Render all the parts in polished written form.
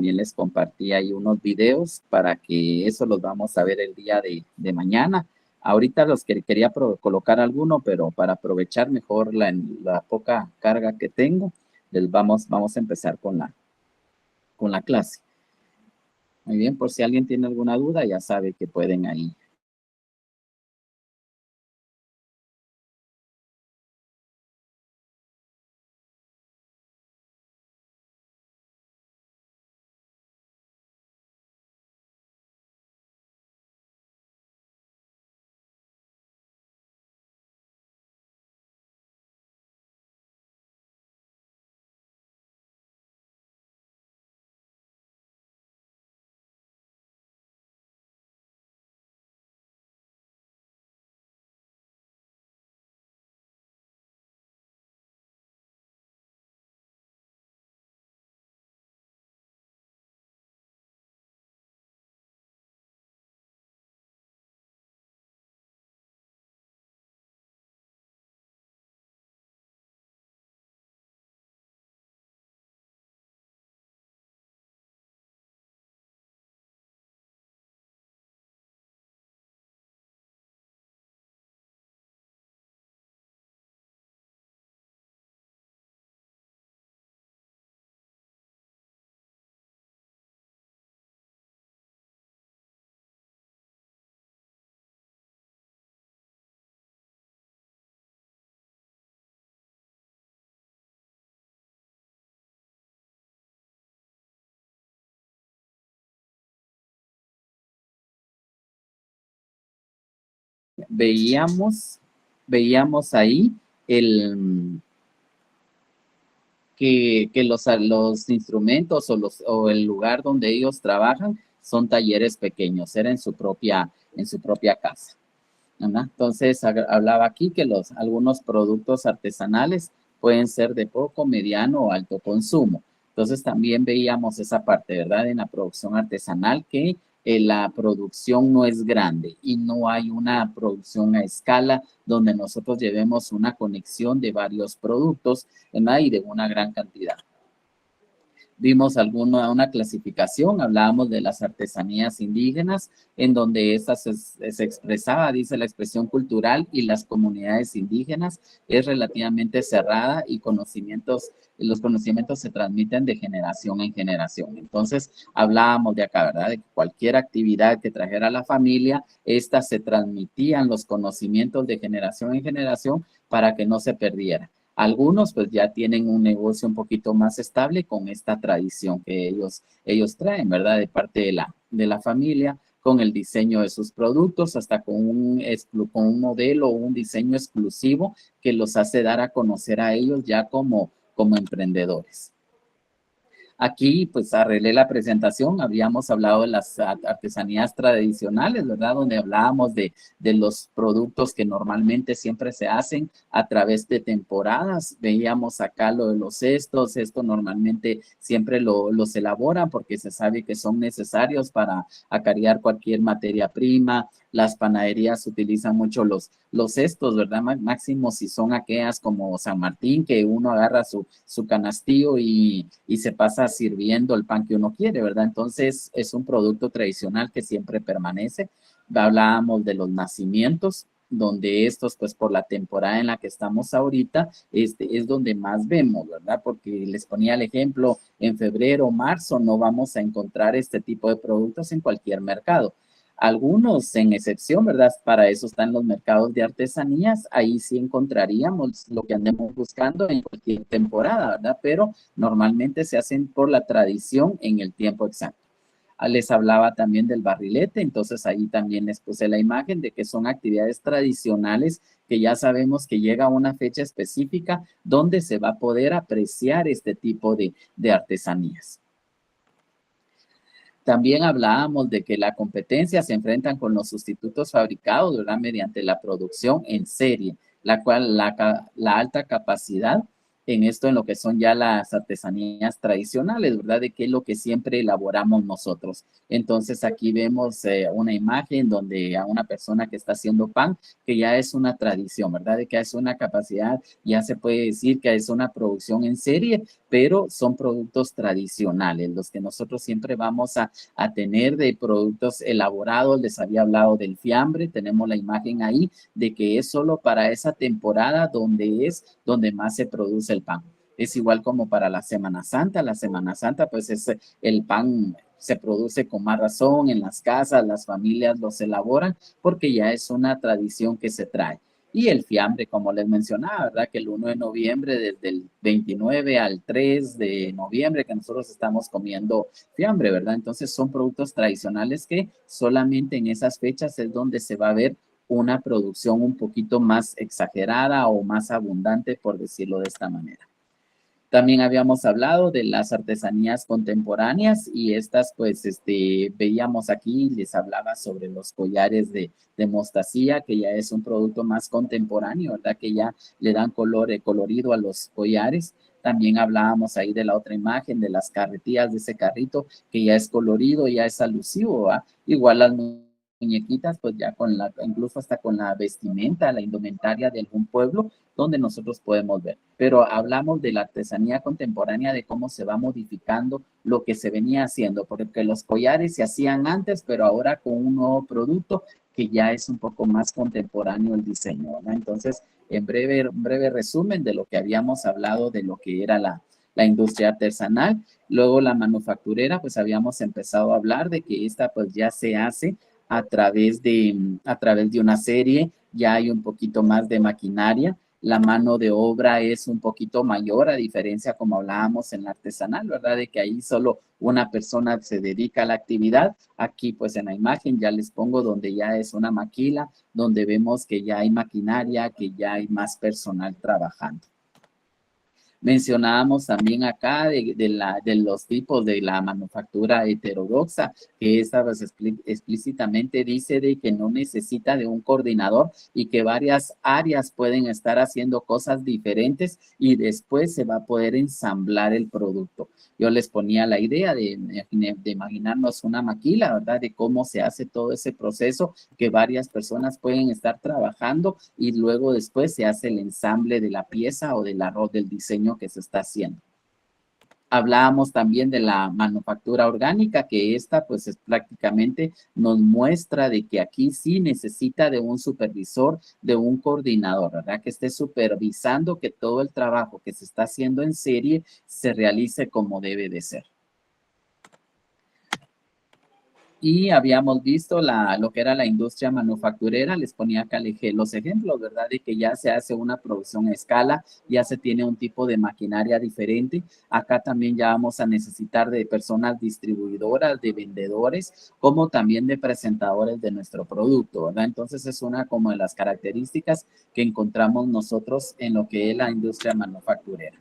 También les compartí ahí unos videos para que eso los vamos a ver el día de mañana. Ahorita los que quería colocar alguno, pero para aprovechar mejor la poca carga que tengo, vamos a empezar con la clase. Muy bien, por si alguien tiene alguna duda, ya sabe que pueden ahí. Veíamos ahí el, que los instrumentos o el lugar donde ellos trabajan son talleres pequeños, era en su propia casa. ¿Verdad? Entonces hablaba aquí que algunos productos artesanales pueden ser de poco, mediano o alto consumo. Entonces también veíamos esa parte, ¿verdad? En la producción artesanal que la producción no es grande y no hay una producción a escala donde nosotros llevemos una conexión de varios productos, ¿verdad? Y de una gran cantidad. Vimos una clasificación, hablábamos de las artesanías indígenas, en donde esta se expresaba, dice la expresión cultural y las comunidades indígenas es relativamente cerrada y los conocimientos se transmiten de generación en generación. Entonces, hablábamos de acá, ¿verdad? De que cualquier actividad que trajera a la familia, estas se transmitían los conocimientos de generación en generación para que no se perdiera. Algunos pues ya tienen un negocio un poquito más estable con esta tradición que ellos traen, ¿verdad? De parte de la familia, con el diseño de sus productos, hasta con un modelo o un diseño exclusivo que los hace dar a conocer a ellos ya como emprendedores. Aquí, pues, arreglé la presentación, habíamos hablado de las artesanías tradicionales, ¿verdad? Donde hablábamos de los productos que normalmente siempre se hacen a través de temporadas. Veíamos acá lo de los cestos, esto normalmente siempre los elaboran porque se sabe que son necesarios para acarrear cualquier materia prima. Las panaderías utilizan mucho los cestos, ¿verdad? Máximo si son aquellas como San Martín, que uno agarra su canastillo y se pasa sirviendo el pan que uno quiere, ¿verdad? Entonces es un producto tradicional que siempre permanece. Hablábamos de los nacimientos, donde estos, pues por la temporada en la que estamos ahorita, es donde más vemos, ¿verdad? Porque les ponía el ejemplo, en febrero o marzo no vamos a encontrar este tipo de productos en cualquier mercado. Algunos, en excepción, ¿verdad? Para eso están los mercados de artesanías. Ahí sí encontraríamos lo que andemos buscando en cualquier temporada, ¿verdad? Pero normalmente se hacen por la tradición en el tiempo exacto. Les hablaba también del barrilete, entonces ahí también les puse la imagen de que son actividades tradicionales que ya sabemos que llega a una fecha específica donde se va a poder apreciar este tipo de artesanías. También hablábamos de que la competencia se enfrentan con los sustitutos fabricados, ¿verdad? Mediante la producción en serie, la cual la alta capacidad en esto, en lo que son ya las artesanías tradicionales, ¿verdad? De qué es lo que siempre elaboramos nosotros. Entonces aquí vemos una imagen donde a una persona que está haciendo pan, que ya es una tradición, ¿verdad? De que es una capacidad, ya se puede decir que es una producción en serie, pero son productos tradicionales, los que nosotros siempre vamos a tener de productos elaborados. Les había hablado del fiambre, tenemos la imagen ahí de que es solo para esa temporada donde más se produce el pan. Es igual como para la Semana Santa pues es el pan se produce con más razón en las casas, las familias los elaboran porque ya es una tradición que se trae. Y el fiambre, como les mencionaba, ¿verdad? Que el 1 de noviembre, desde el 29 al 3 de noviembre, que nosotros estamos comiendo fiambre, ¿verdad? Entonces son productos tradicionales que solamente en esas fechas es donde se va a ver una producción un poquito más exagerada o más abundante, por decirlo de esta manera. También habíamos hablado de las artesanías contemporáneas y estas, pues, veíamos aquí, les hablaba sobre los collares de mostacía, que ya es un producto más contemporáneo, ¿verdad? Que ya le dan colorido a los collares. También hablábamos ahí de la otra imagen, de las carretillas de ese carrito, que ya es colorido, ya es alusivo, ¿va? Igual las muñequitas, pues ya incluso hasta con la vestimenta, la indumentaria de algún pueblo, donde nosotros podemos ver. Pero hablamos de la artesanía contemporánea, de cómo se va modificando lo que se venía haciendo, porque los collares se hacían antes, pero ahora con un nuevo producto que ya es un poco más contemporáneo el diseño, ¿no? Entonces, en breve resumen de lo que habíamos hablado de lo que era la industria artesanal. Luego la manufacturera, pues habíamos empezado a hablar de que esta pues ya se hace a través de una serie, ya hay un poquito más de maquinaria, la mano de obra es un poquito mayor a diferencia como hablábamos en la artesanal, ¿verdad? De que ahí solo una persona se dedica a la actividad. Aquí pues en la imagen ya les pongo donde ya es una maquila, donde vemos que ya hay maquinaria, que ya hay más personal trabajando. Mencionábamos también acá de los tipos de la manufactura heterodoxa, que esta pues, explícitamente dice de que no necesita de un coordinador y que varias áreas pueden estar haciendo cosas diferentes y después se va a poder ensamblar el producto. Yo les ponía la idea de imaginarnos una maquila, ¿verdad? De cómo se hace todo ese proceso, que varias personas pueden estar trabajando y luego después se hace el ensamble de la pieza o del arroz del diseño que se está haciendo. Hablábamos también de la manufactura orgánica, que esta pues es prácticamente nos muestra de que aquí sí necesita de un supervisor, de un coordinador, ¿verdad? Que esté supervisando que todo el trabajo que se está haciendo en serie se realice como debe de ser. Y habíamos visto lo que era la industria manufacturera, les ponía acá los ejemplos, ¿verdad? De que ya se hace una producción a escala, ya se tiene un tipo de maquinaria diferente. Acá también ya vamos a necesitar de personas distribuidoras, de vendedores, como también de presentadores de nuestro producto, ¿verdad? Entonces es una como de las características que encontramos nosotros en lo que es la industria manufacturera.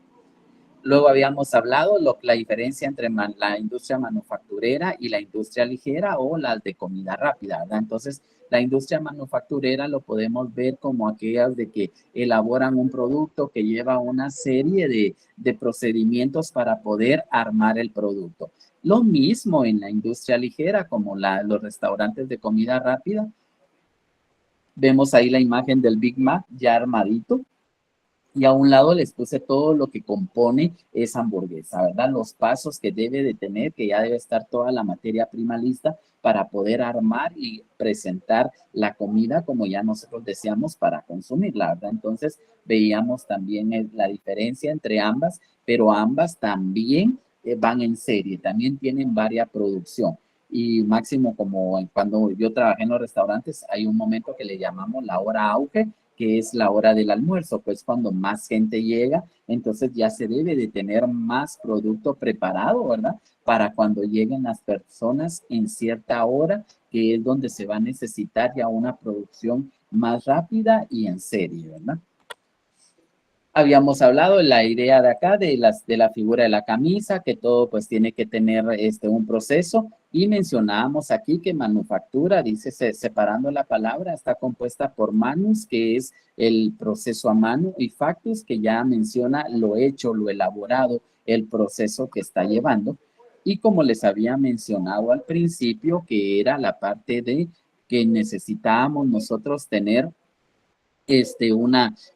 Luego habíamos hablado la diferencia entre la industria manufacturera y la industria ligera o las de comida rápida, ¿verdad? Entonces, la industria manufacturera lo podemos ver como aquellas de que elaboran un producto que lleva una serie de procedimientos para poder armar el producto. Lo mismo en la industria ligera, como los restaurantes de comida rápida. Vemos ahí la imagen del Big Mac ya armadito. Y a un lado les puse todo lo que compone esa hamburguesa, ¿verdad? Los pasos que debe de tener, que ya debe estar toda la materia prima lista para poder armar y presentar la comida como ya nosotros deseamos para consumirla, ¿verdad? Entonces veíamos también la diferencia entre ambas, pero ambas también van en serie, también tienen varia producción. Y máximo como cuando yo trabajé en los restaurantes, hay un momento que le llamamos la hora auge, que es la hora del almuerzo, pues cuando más gente llega, entonces ya se debe de tener más producto preparado, ¿verdad? Para cuando lleguen las personas en cierta hora, que es donde se va a necesitar ya una producción más rápida y en serie, ¿verdad? Habíamos hablado de la idea de acá, de la figura de la camisa, que todo pues tiene que tener un proceso. Y mencionábamos aquí que manufactura, dice, separando la palabra, está compuesta por manus, que es el proceso a mano, y factus, que ya menciona lo hecho, lo elaborado, el proceso que está llevando. Y como les había mencionado al principio, que era la parte de que necesitábamos nosotros tener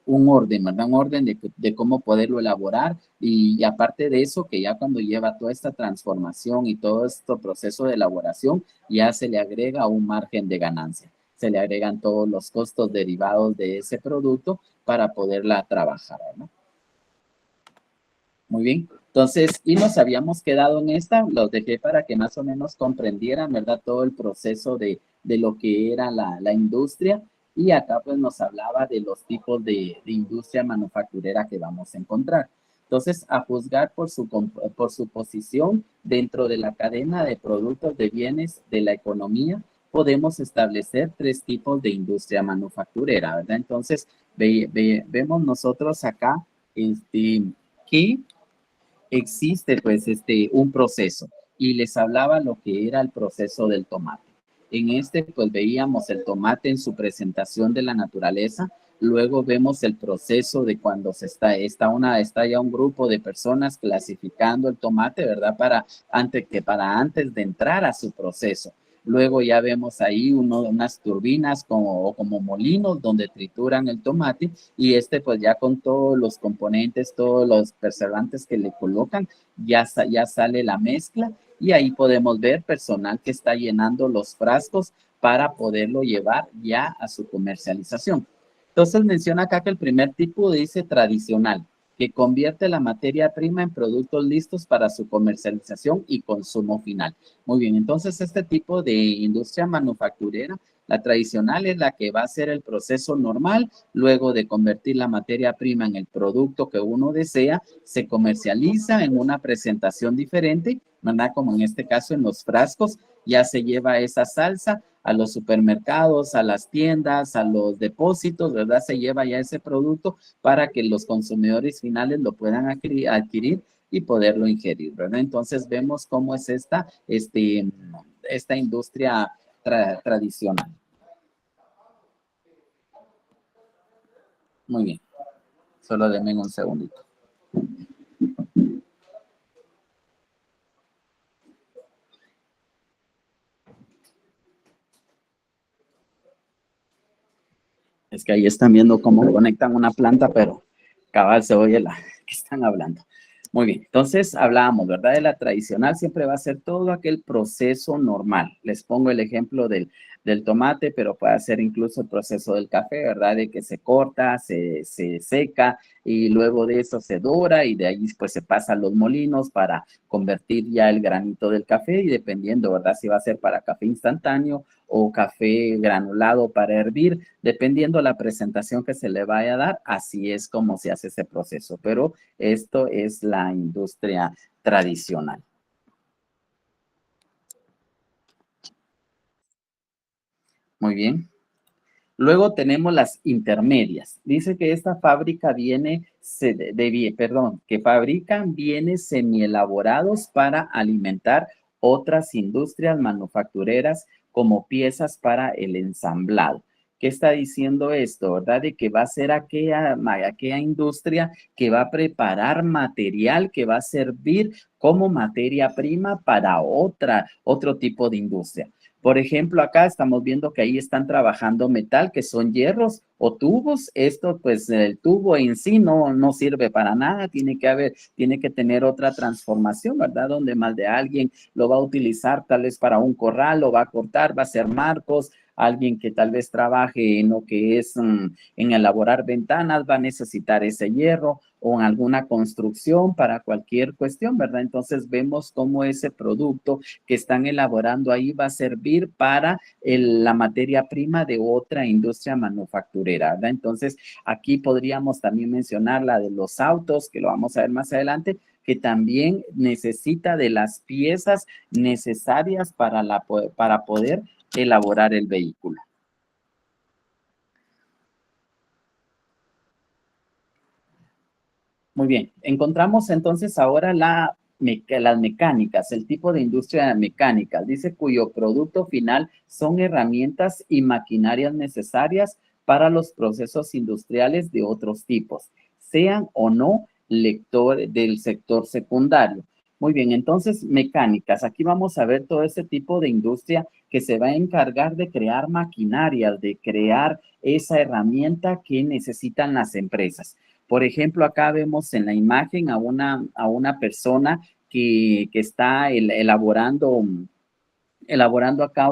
un orden, ¿verdad? Un orden de cómo poderlo elaborar y aparte de eso, que ya cuando lleva toda esta transformación y todo este proceso de elaboración, ya se le agrega un margen de ganancia. Se le agregan todos los costos derivados de ese producto para poderla trabajar, ¿no? Muy bien. Entonces, y nos habíamos quedado en esta, los dejé para que más o menos comprendieran, ¿verdad? Todo el proceso de lo que era la industria. Y acá pues nos hablaba de los tipos de industria manufacturera que vamos a encontrar. Entonces, a juzgar por su posición dentro de la cadena de productos de bienes de la economía, podemos establecer tres tipos de industria manufacturera, ¿verdad? Entonces, vemos nosotros acá que existe pues un proceso y les hablaba lo que era el proceso del tomate. En pues veíamos el tomate en su presentación de la naturaleza, luego vemos el proceso de cuando está ya un grupo de personas clasificando el tomate, ¿verdad? Para antes de entrar a su proceso. Luego ya vemos ahí unas turbinas como molinos donde trituran el tomate y pues ya con todos los componentes, todos los preservantes que le colocan, ya sale la mezcla y ahí podemos ver personal que está llenando los frascos para poderlo llevar ya a su comercialización. Entonces menciona acá que el primer tipo dice tradicional, que convierte la materia prima en productos listos para su comercialización y consumo final. Muy bien, entonces este tipo de industria manufacturera, la tradicional es la que va a ser el proceso normal, luego de convertir la materia prima en el producto que uno desea, se comercializa en una presentación diferente, ¿verdad? Como en este caso en los frascos, ya se lleva esa salsa a los supermercados, a las tiendas, a los depósitos, ¿verdad? Se lleva ya ese producto para que los consumidores finales lo puedan adquirir y poderlo ingerir, ¿verdad? Entonces vemos cómo es esta industria tradicional. Muy bien, solo denme un segundito. Es que ahí están viendo cómo conectan una planta, pero cabal se oye la que están hablando. Muy bien, entonces hablábamos, ¿verdad? De la tradicional siempre va a ser todo aquel proceso normal. Les pongo el ejemplo del tomate, pero puede ser incluso el proceso del café, ¿verdad? De que se corta, se seca y luego de eso se dora y de ahí pues se pasa a los molinos para convertir ya el granito del café y dependiendo, ¿verdad? Si va a ser para café instantáneo o café granulado para hervir, dependiendo la presentación que se le vaya a dar, así es como se hace ese proceso. Pero esto es la industria tradicional. Muy bien. Luego tenemos las intermedias. Dice que esta fábrica que fabrican bienes semielaborados para alimentar otras industrias manufactureras como piezas para el ensamblado. ¿Qué está diciendo esto, verdad? De que va a ser aquella industria que va a preparar material que va a servir como materia prima para otro tipo de industria. Por ejemplo, acá estamos viendo que ahí están trabajando metal, que son hierros o tubos. Esto, pues, el tubo en sí no sirve para nada. Tiene que tener otra transformación, ¿verdad? Donde más de alguien lo va a utilizar tal vez para un corral, lo va a cortar, va a hacer marcos. Alguien que tal vez trabaje en lo que es en elaborar ventanas va a necesitar ese hierro o en alguna construcción para cualquier cuestión, ¿verdad? Entonces vemos cómo ese producto que están elaborando ahí va a servir para la materia prima de otra industria manufacturera, ¿verdad? Entonces, aquí podríamos también mencionar la de los autos, que lo vamos a ver más adelante, que también necesita de las piezas necesarias para poder elaborar el vehículo. Muy bien, encontramos entonces ahora las mecánicas, el tipo de industria mecánica, dice cuyo producto final son herramientas y maquinarias necesarias para los procesos industriales de otros tipos, sean o no lector del sector secundario. Muy bien, entonces mecánicas, aquí vamos a ver todo ese tipo de industria que se va a encargar de crear maquinarias, de crear esa herramienta que necesitan las empresas. Por ejemplo, acá vemos en la imagen a una persona que está elaborando acá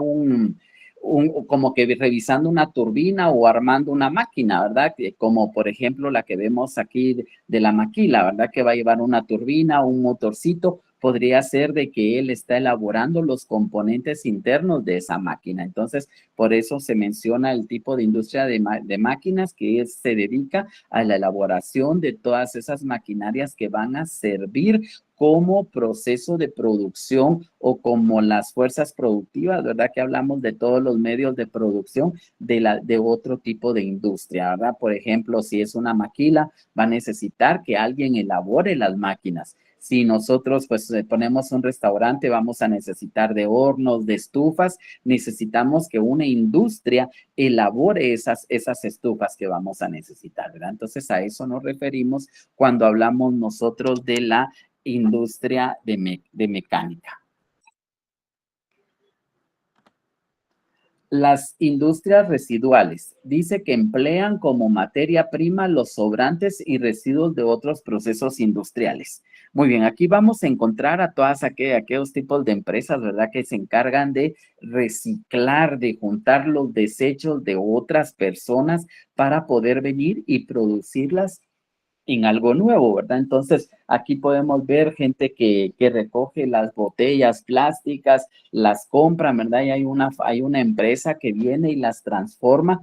como que revisando una turbina o armando una máquina, ¿verdad? Como por ejemplo la que vemos aquí de la maquila, ¿verdad? Que va a llevar una turbina, un motorcito, podría ser de que él está elaborando los componentes internos de esa máquina. Entonces, por eso se menciona el tipo de industria de máquinas que se dedica a la elaboración de todas esas maquinarias que van a servir como proceso de producción o como las fuerzas productivas, ¿verdad? Que hablamos de todos los medios de producción de otro tipo de industria, ¿verdad? Por ejemplo, si es una maquila, va a necesitar que alguien elabore las máquinas. Si nosotros pues ponemos un restaurante, vamos a necesitar de hornos, de estufas, necesitamos que una industria elabore esas estufas que vamos a necesitar, ¿verdad? Entonces a eso nos referimos cuando hablamos nosotros de la industria de mecánica. Las industrias residuales. Dice que emplean como materia prima los sobrantes y residuos de otros procesos industriales. Muy bien, aquí vamos a encontrar a todas aquellos tipos de empresas, ¿verdad? Que se encargan de reciclar, de juntar los desechos de otras personas para poder venir y producirlas en algo nuevo, ¿verdad? Entonces, aquí podemos ver gente que recoge las botellas plásticas, las compra, ¿verdad? Y hay una empresa que viene y las transforma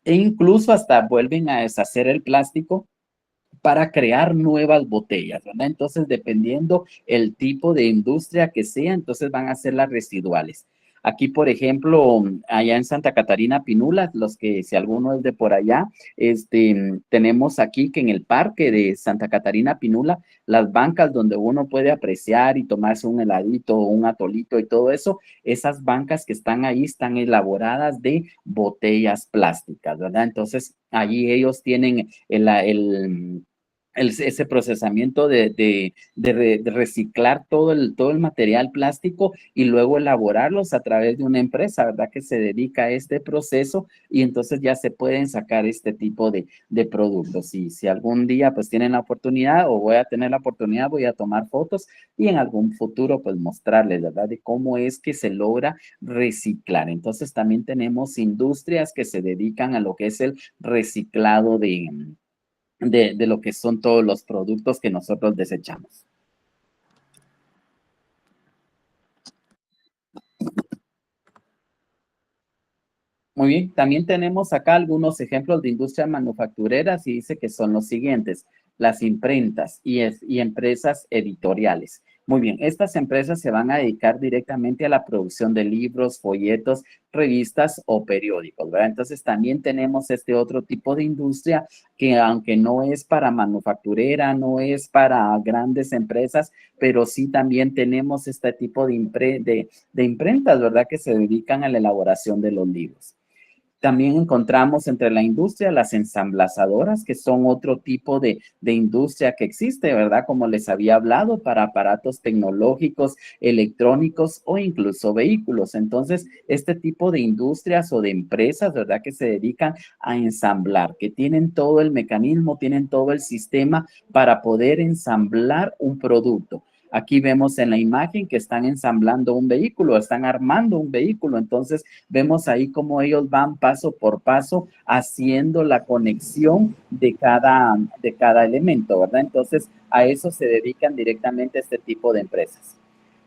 e incluso hasta vuelven a deshacer el plástico para crear nuevas botellas, ¿verdad? Entonces, dependiendo el tipo de industria que sea, entonces van a ser las residuales. Aquí, por ejemplo, allá en Santa Catarina Pinula, los que si alguno es de por allá, tenemos aquí que en el parque de Santa Catarina Pinula, las bancas donde uno puede apreciar y tomarse un heladito, un atolito y todo eso, esas bancas que están ahí están elaboradas de botellas plásticas, ¿verdad? Entonces, allí ellos tienen ese procesamiento de reciclar todo el material plástico y luego elaborarlos a través de una empresa, ¿verdad? Que se dedica a este proceso y entonces ya se pueden sacar este tipo de productos. Y si algún día pues tienen la oportunidad o voy a tener la oportunidad, voy a tomar fotos y en algún futuro pues mostrarles, ¿verdad? De cómo es que se logra reciclar. Entonces también tenemos industrias que se dedican a lo que es el reciclado de lo que son todos los productos que nosotros desechamos. Muy bien, también tenemos acá algunos ejemplos de industrias manufactureras y dice que son los siguientes, las imprentas y empresas editoriales. Muy bien, estas empresas se van a dedicar directamente a la producción de libros, folletos, revistas o periódicos, ¿verdad? Entonces también tenemos este otro tipo de industria que aunque no es para manufacturera, no es para grandes empresas, pero sí también tenemos este tipo de imprentas, ¿verdad? Que se dedican a la elaboración de los libros. También encontramos entre la industria las ensamblazadoras, que son otro tipo de industria que existe, ¿verdad? Como les había hablado, para aparatos tecnológicos, electrónicos o incluso vehículos. Entonces, este tipo de industrias o de empresas, ¿verdad? Que se dedican a ensamblar, que tienen todo el mecanismo, tienen todo el sistema para poder ensamblar un producto. Aquí vemos en la imagen que están ensamblando un vehículo, están armando un vehículo. Entonces, vemos ahí cómo ellos van paso por paso haciendo la conexión de cada elemento, ¿verdad? Entonces, a eso se dedican directamente este tipo de empresas.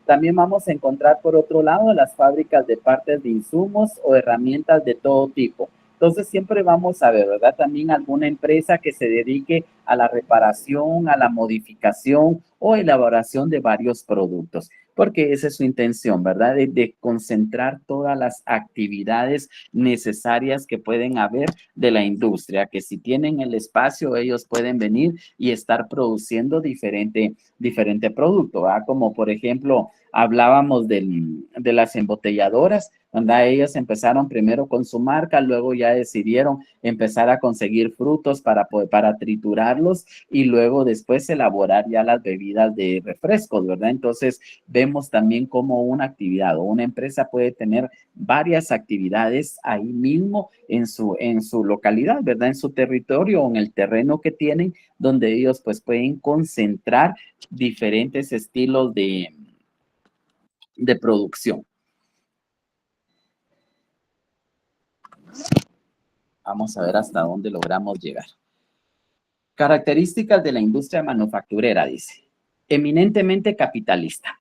También vamos a encontrar por otro lado las fábricas de partes de insumos o herramientas de todo tipo. Entonces siempre vamos a ver, ¿verdad? También alguna empresa que se dedique a la reparación, a la modificación o elaboración de varios productos. porque esa es su intención, ¿verdad? De concentrar todas las actividades necesarias que pueden haber de la industria, que si tienen el espacio, ellos pueden venir y estar produciendo diferente producto, ¿verdad? Como por ejemplo, hablábamos de las embotelladoras, donde ellos empezaron primero con su marca, luego ya decidieron empezar a conseguir frutos para triturarlos y luego después elaborar ya las bebidas de refrescos, ¿verdad? Entonces vemos también cómo una actividad o una empresa puede tener varias actividades ahí mismo en su localidad, ¿verdad? En su territorio o en el terreno que tienen, donde ellos pues pueden concentrar diferentes estilos de producción. Vamos a ver hasta dónde logramos llegar. Características de la industria manufacturera, dice. Eminentemente capitalista.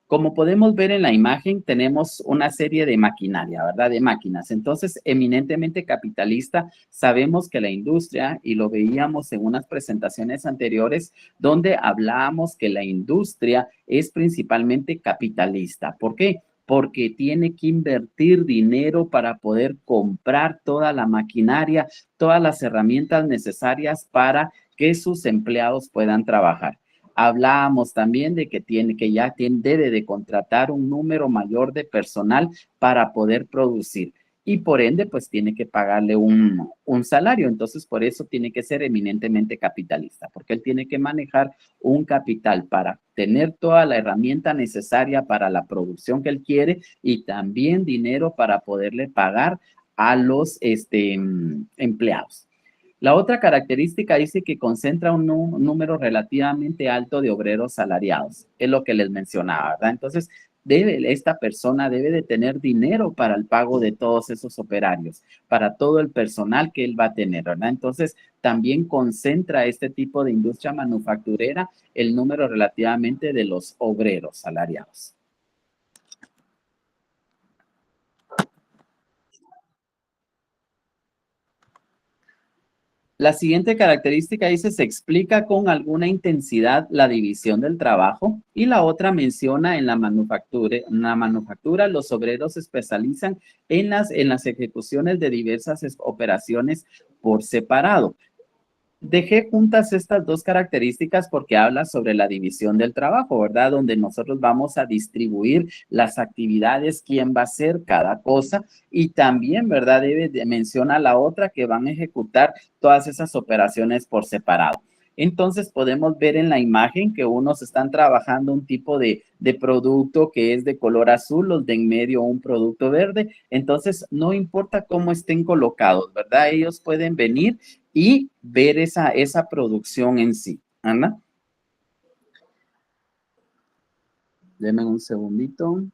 Como podemos ver en la imagen, tenemos una serie de maquinaria, ¿verdad? De máquinas. Entonces, eminentemente capitalista, sabemos que la industria, y lo veíamos en unas presentaciones anteriores, donde hablábamos que la industria es principalmente capitalista. ¿Por qué? Porque tiene que invertir dinero para poder comprar toda la maquinaria, todas las herramientas necesarias para que sus empleados puedan trabajar. Hablábamos también de que debe de contratar un número mayor de personal para poder producir y por ende pues tiene que pagarle un salario. Entonces por eso tiene que ser eminentemente capitalista, porque él tiene que manejar un capital para tener toda la herramienta necesaria para la producción que él quiere y también dinero para poderle pagar a los empleados. La otra característica dice que concentra un número relativamente alto de obreros salariados, es lo que les mencionaba, ¿verdad? Entonces, esta persona debe de tener dinero para el pago de todos esos operarios, para todo el personal que él va a tener, ¿verdad? Entonces, también concentra este tipo de industria manufacturera el número relativamente de los obreros salariados. La siguiente característica dice, se explica con alguna intensidad la división del trabajo y la otra menciona en la manufactura los obreros se especializan en las ejecuciones de diversas operaciones por separado. Dejé juntas estas dos características porque habla sobre la división del trabajo, ¿verdad? Donde nosotros vamos a distribuir las actividades, quién va a hacer cada cosa y también, ¿verdad? Menciona la otra que van a ejecutar todas esas operaciones por separado. Entonces podemos ver en la imagen que unos están trabajando un tipo de producto que es de color azul, los de en medio un producto verde. Entonces no importa cómo estén colocados, ¿verdad? Ellos pueden venir y ver esa producción en sí. Ana, denme un segundito.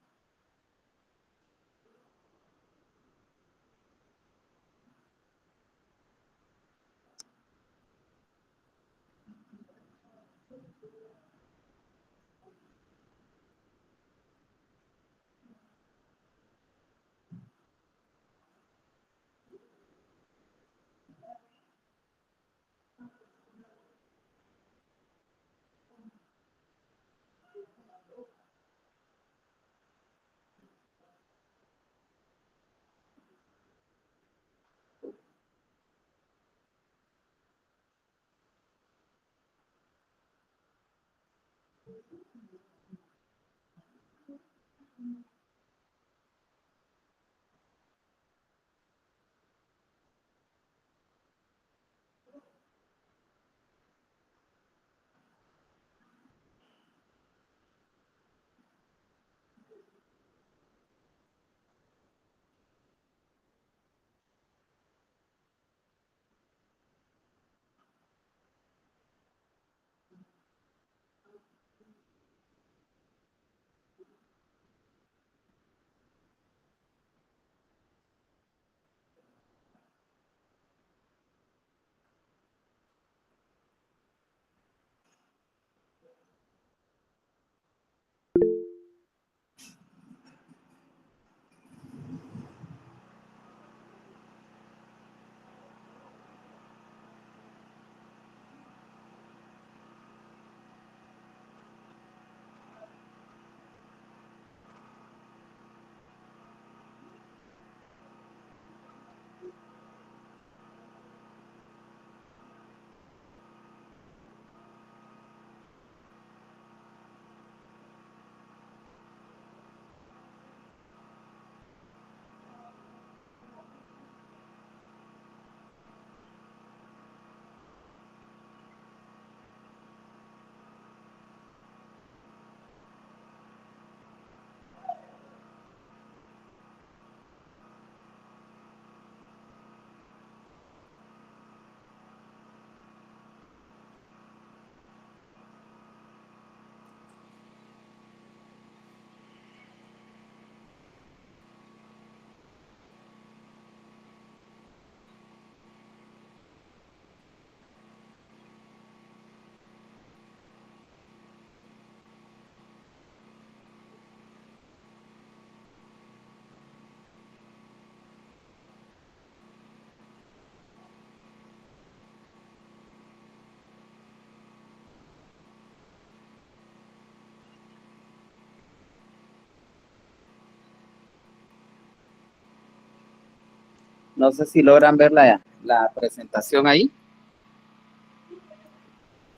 No sé si logran ver la presentación ahí.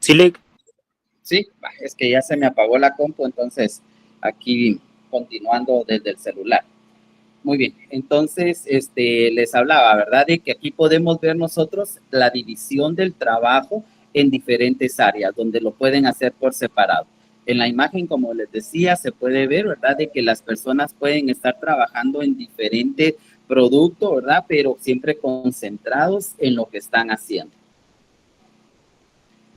Sí, Lick. Sí, es que ya se me apagó la compu, entonces aquí continuando desde el celular. Muy bien, entonces les hablaba, ¿verdad? De que aquí podemos ver nosotros la división del trabajo en diferentes áreas, donde lo pueden hacer por separado. En la imagen, como les decía, se puede ver, ¿verdad? De que las personas pueden estar trabajando en diferentes productos, ¿verdad? Pero siempre concentrados en lo que están haciendo.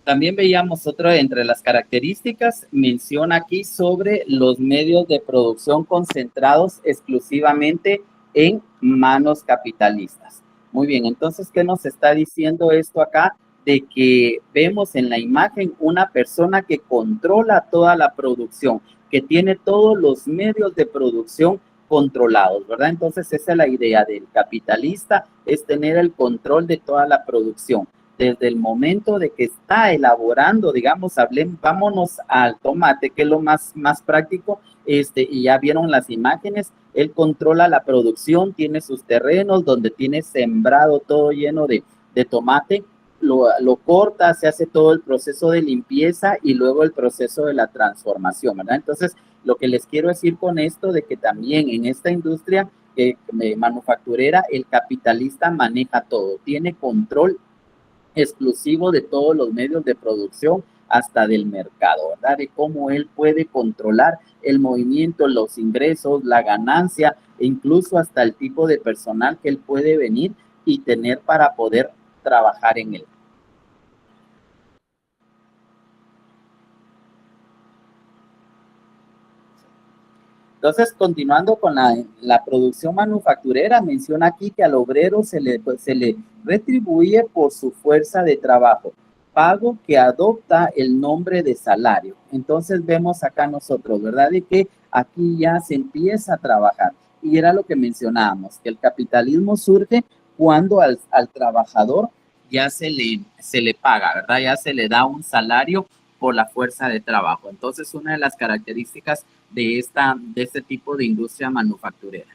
También veíamos otra entre las características, menciona aquí sobre los medios de producción concentrados exclusivamente en manos capitalistas. Muy bien, entonces, ¿qué nos está diciendo esto acá? De que vemos en la imagen una persona que controla toda la producción, que tiene todos los medios de producción controlados, ¿verdad? Entonces, esa es la idea del capitalista, es tener el control de toda la producción desde el momento de que está elaborando, digamos, vámonos al tomate, que es lo más práctico, y ya vieron las imágenes, él controla la producción, tiene sus terrenos donde tiene sembrado todo lleno de tomate, lo corta, se hace todo el proceso de limpieza y luego el proceso de la transformación, ¿verdad? Entonces, lo que les quiero decir con esto, de que también en esta industria manufacturera, el capitalista maneja todo, tiene control exclusivo de todos los medios de producción hasta del mercado, ¿verdad? De cómo él puede controlar el movimiento, los ingresos, la ganancia e incluso hasta el tipo de personal que él puede venir y tener para poder trabajar en él. Entonces, continuando con la producción manufacturera, menciona aquí que al obrero se le retribuye por su fuerza de trabajo, pago que adopta el nombre de salario. Entonces vemos acá nosotros, ¿verdad? De que aquí ya se empieza a trabajar. Y era lo que mencionábamos, que el capitalismo surge cuando al trabajador ya se le paga, ¿verdad? Ya se le da un salario por la fuerza de trabajo. Entonces, una de las características de este tipo de industria manufacturera.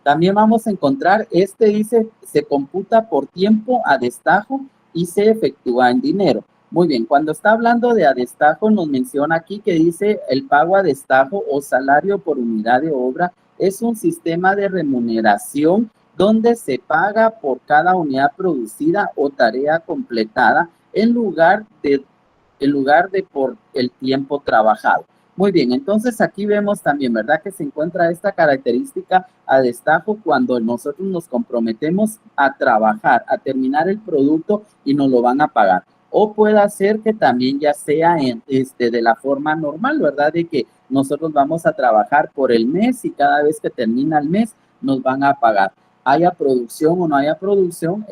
También vamos a encontrar, dice, se computa por tiempo a destajo y se efectúa en dinero. Muy bien, cuando está hablando de a destajo, nos menciona aquí que dice el pago a destajo o salario por unidad de obra es un sistema de remuneración donde se paga por cada unidad producida o tarea completada en lugar de por el tiempo trabajado. Muy bien, entonces aquí vemos también, ¿verdad? Que se encuentra esta característica a destajo cuando nosotros nos comprometemos a trabajar, a terminar el producto y nos lo van a pagar. O puede ser que también ya sea de la forma normal, ¿verdad? De que nosotros vamos a trabajar por el mes y cada vez que termina el mes nos van a pagar. Haya producción o no haya producción,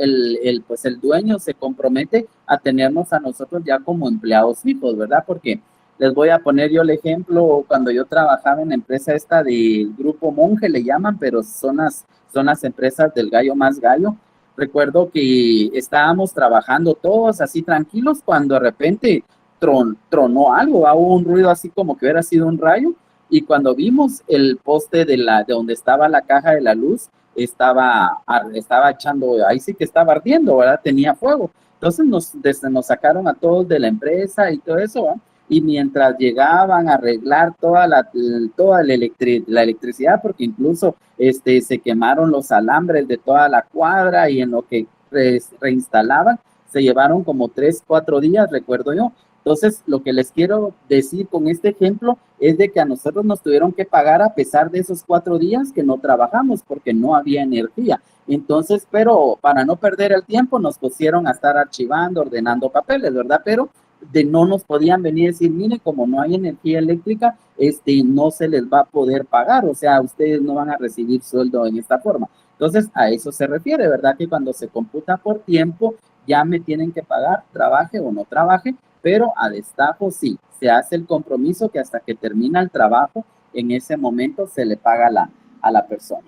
pues el dueño se compromete a tenernos a nosotros ya como empleados fijos, ¿verdad? Porque les voy a poner yo el ejemplo cuando yo trabajaba en la empresa esta del Grupo Monge, le llaman, pero son las empresas del gallo más gallo. Recuerdo que estábamos trabajando todos así tranquilos cuando de repente tronó algo, hubo un ruido así como que hubiera sido un rayo y cuando vimos el poste de donde estaba la caja de la luz, estaba echando, ahí sí que estaba ardiendo, ¿verdad? Tenía fuego. Entonces nos sacaron a todos de la empresa y todo eso, ¿verdad? Y mientras llegaban a arreglar toda la electricidad, porque incluso se quemaron los alambres de toda la cuadra y en lo que reinstalaban, se llevaron como 3, 4 días, recuerdo yo. Entonces, lo que les quiero decir con este ejemplo es de que a nosotros nos tuvieron que pagar a pesar de esos 4 días que no trabajamos porque no había energía. Entonces, pero para no perder el tiempo, nos pusieron a estar archivando, ordenando papeles, ¿verdad? Pero no nos podían venir a decir, mire, como no hay energía eléctrica, no se les va a poder pagar, o sea, ustedes no van a recibir sueldo en esta forma. Entonces, a eso se refiere, ¿verdad? Que cuando se computa por tiempo, ya me tienen que pagar, trabaje o no trabaje, pero a destajo sí, se hace el compromiso que hasta que termina el trabajo, en ese momento se le paga a la persona.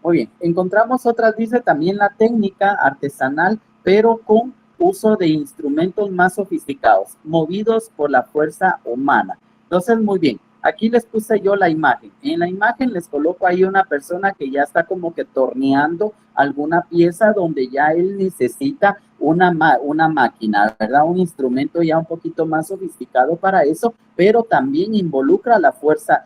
Muy bien, encontramos otras, dice también la técnica artesanal, pero con uso de instrumentos más sofisticados, movidos por la fuerza humana. Entonces, muy bien, aquí les puse yo la imagen. En la imagen les coloco ahí una persona que ya está como que torneando alguna pieza donde ya él necesita una máquina, ¿verdad? Un instrumento ya un poquito más sofisticado para eso, pero también involucra la fuerza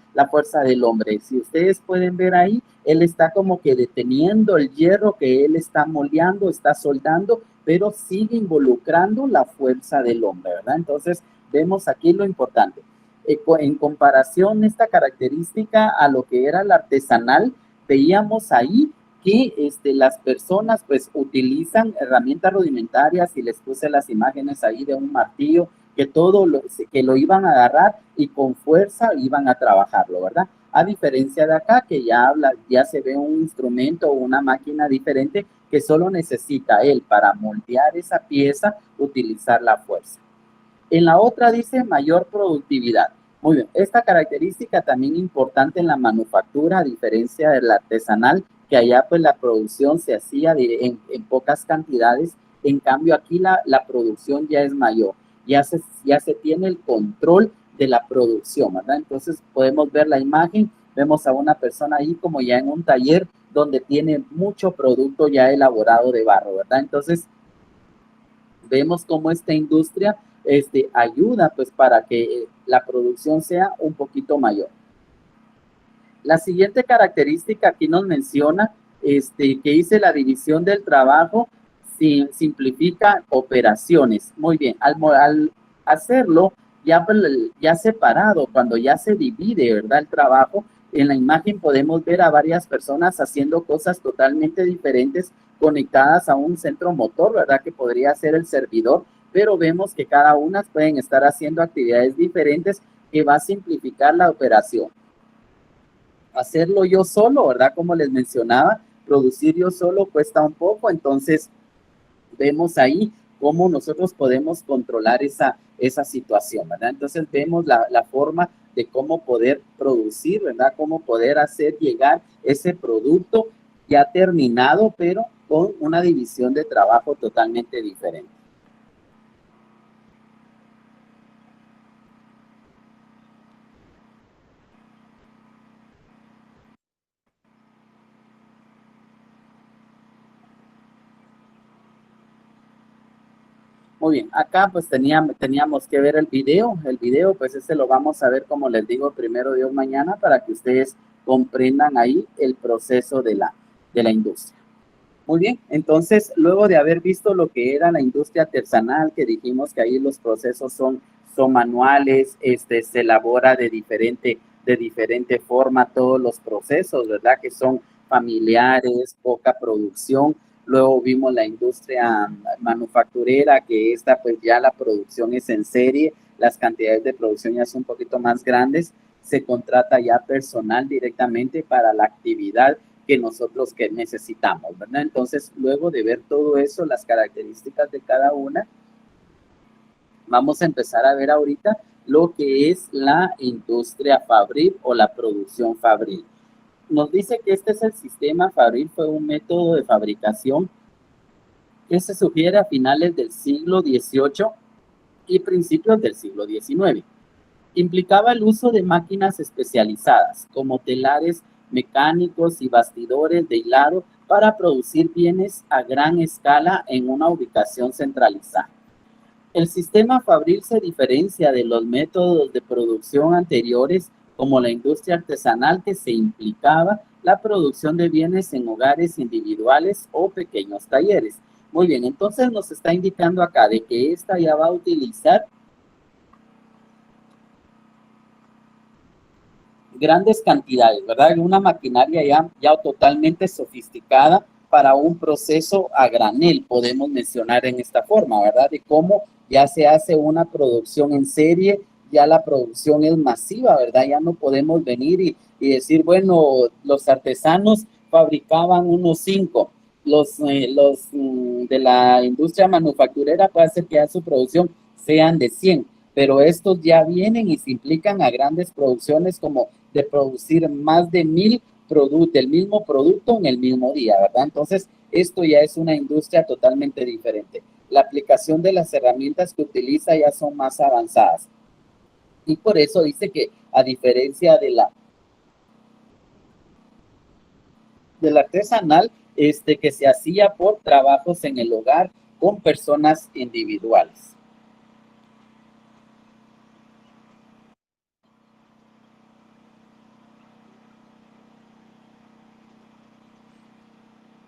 del hombre. Si ustedes pueden ver ahí, él está como que deteniendo el hierro que él está moldeando, está soldando, pero sigue involucrando la fuerza del hombre, ¿verdad? Entonces, vemos aquí lo importante. En comparación esta característica a lo que era la artesanal, veíamos ahí que las personas pues utilizan herramientas rudimentarias y les puse las imágenes ahí de un martillo que lo iban a agarrar y con fuerza iban a trabajarlo, ¿verdad? A diferencia de acá que ya se ve un instrumento o una máquina diferente que solo necesita él para moldear esa pieza utilizar la fuerza. En la otra dice mayor productividad. Muy bien, esta característica también importante en la manufactura, a diferencia del artesanal, que allá pues la producción se hacía en pocas cantidades, en cambio aquí la producción ya es mayor, ya se tiene el control de la producción, ¿verdad? Entonces podemos ver la imagen, vemos a una persona ahí como ya en un taller donde tiene mucho producto ya elaborado de barro, ¿verdad? Entonces vemos cómo esta industria ayuda pues para que la producción sea un poquito mayor. La siguiente característica aquí nos menciona que dice la división del trabajo simplifica operaciones. Muy bien, al hacerlo ya separado, cuando ya se divide, ¿verdad? El trabajo, en la imagen podemos ver a varias personas haciendo cosas totalmente diferentes conectadas a un centro motor, ¿verdad? Que podría ser el servidor, pero vemos que cada una pueden estar haciendo actividades diferentes que va a simplificar la operación. Hacerlo yo solo, ¿verdad? Como les mencionaba, producir yo solo cuesta un poco, entonces vemos ahí cómo nosotros podemos controlar esa situación, ¿verdad? Entonces vemos la forma de cómo poder producir, ¿verdad? Cómo poder hacer llegar ese producto ya terminado, pero con una división de trabajo totalmente diferente. Muy bien, acá pues teníamos que ver el video pues ese lo vamos a ver como les digo primero Dios mañana para que ustedes comprendan ahí el proceso de la industria. Muy bien, entonces luego de haber visto lo que era la industria artesanal, que dijimos que ahí los procesos son manuales, se elabora de diferente forma todos los procesos, ¿verdad? Que son familiares, poca producción. Luego vimos la industria manufacturera, que esta pues ya la producción es en serie, las cantidades de producción ya son un poquito más grandes, se contrata ya personal directamente para la actividad que nosotros que necesitamos, ¿verdad? Entonces, luego de ver todo eso, las características de cada una, vamos a empezar a ver ahorita lo que es la industria fabril o la producción fabril. Nos dice que este es el sistema fabril, fue un método de fabricación que se sugiere a finales del siglo XVIII y principios del siglo XIX. Implicaba el uso de máquinas especializadas como telares mecánicos y bastidores de hilado para producir bienes a gran escala en una ubicación centralizada. El sistema fabril se diferencia de los métodos de producción anteriores como la industria artesanal que se implicaba la producción de bienes en hogares individuales o pequeños talleres. Muy bien, entonces nos está indicando acá de que esta ya va a utilizar grandes cantidades, ¿verdad? Una maquinaria ya totalmente sofisticada para un proceso a granel, podemos mencionar en esta forma, ¿verdad? De cómo ya se hace una producción en serie, ya la producción es masiva, ¿verdad? Ya no podemos venir y decir, bueno, los artesanos fabricaban unos 5, los de la industria manufacturera puede ser que ya su producción sean de 100, pero estos ya vienen y se implican a grandes producciones como de producir más de 1000 del mismo producto en el mismo día, ¿verdad? Entonces, esto ya es una industria totalmente diferente. La aplicación de las herramientas que utiliza ya son más avanzadas. Y por eso dice que a diferencia del artesanal, que se hacía por trabajos en el hogar con personas individuales.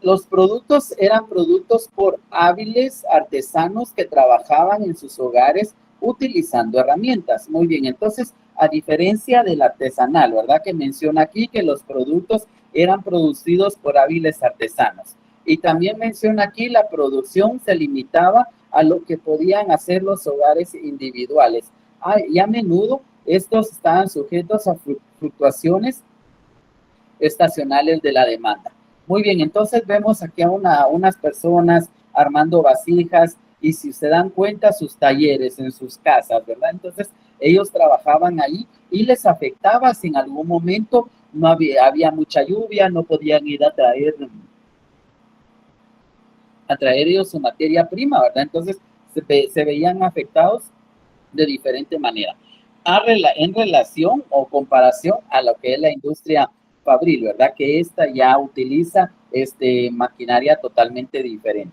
Los productos eran productos por hábiles artesanos que trabajaban en sus hogares utilizando herramientas. Muy bien, entonces, a diferencia del artesanal, ¿verdad? Que menciona aquí que los productos eran producidos por hábiles artesanos. Y también menciona aquí la producción se limitaba a lo que podían hacer los hogares individuales. Y a menudo estos estaban sujetos a fluctuaciones estacionales de la demanda. Muy bien, entonces vemos aquí a unas personas armando vasijas y si se dan cuenta sus talleres en sus casas, ¿verdad? Entonces ellos trabajaban ahí y les afectaba si en algún momento no había mucha lluvia, no podían ir a traer ellos su materia prima, ¿verdad? Entonces se veían afectados de diferente manera. En relación o comparación a lo que es la industria fabril, ¿verdad? Que esta ya utiliza maquinaria totalmente diferente.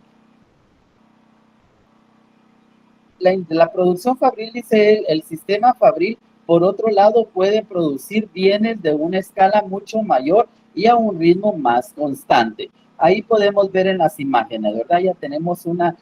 La producción fabril, dice él, el sistema fabril, por otro lado, puede producir bienes de una escala mucho mayor y a un ritmo más constante. Ahí podemos ver en las imágenes, ¿verdad? Ya tenemos una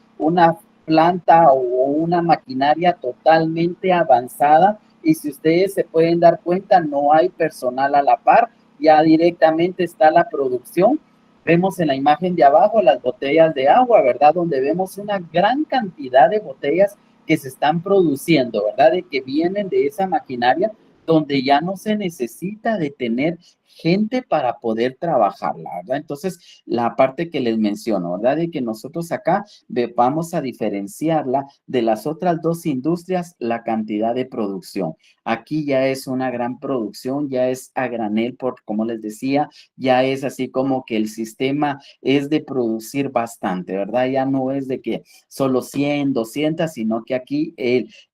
planta o una maquinaria totalmente avanzada y si ustedes se pueden dar cuenta, no hay personal a la par, ya directamente está la producción. Vemos en la imagen de abajo las botellas de agua, ¿verdad? Donde vemos una gran cantidad de botellas que se están produciendo, ¿verdad? De que vienen de esa maquinaria donde ya no se necesita de tener gente para poder trabajarla, ¿verdad? Entonces, la parte que les menciono, ¿verdad? De que nosotros acá vamos a diferenciarla de las otras dos industrias, la cantidad de producción. Aquí ya es una gran producción, ya es a granel, por como les decía, ya es así como que el sistema es de producir bastante, ¿verdad? Ya no es de que solo 100, 200, sino que aquí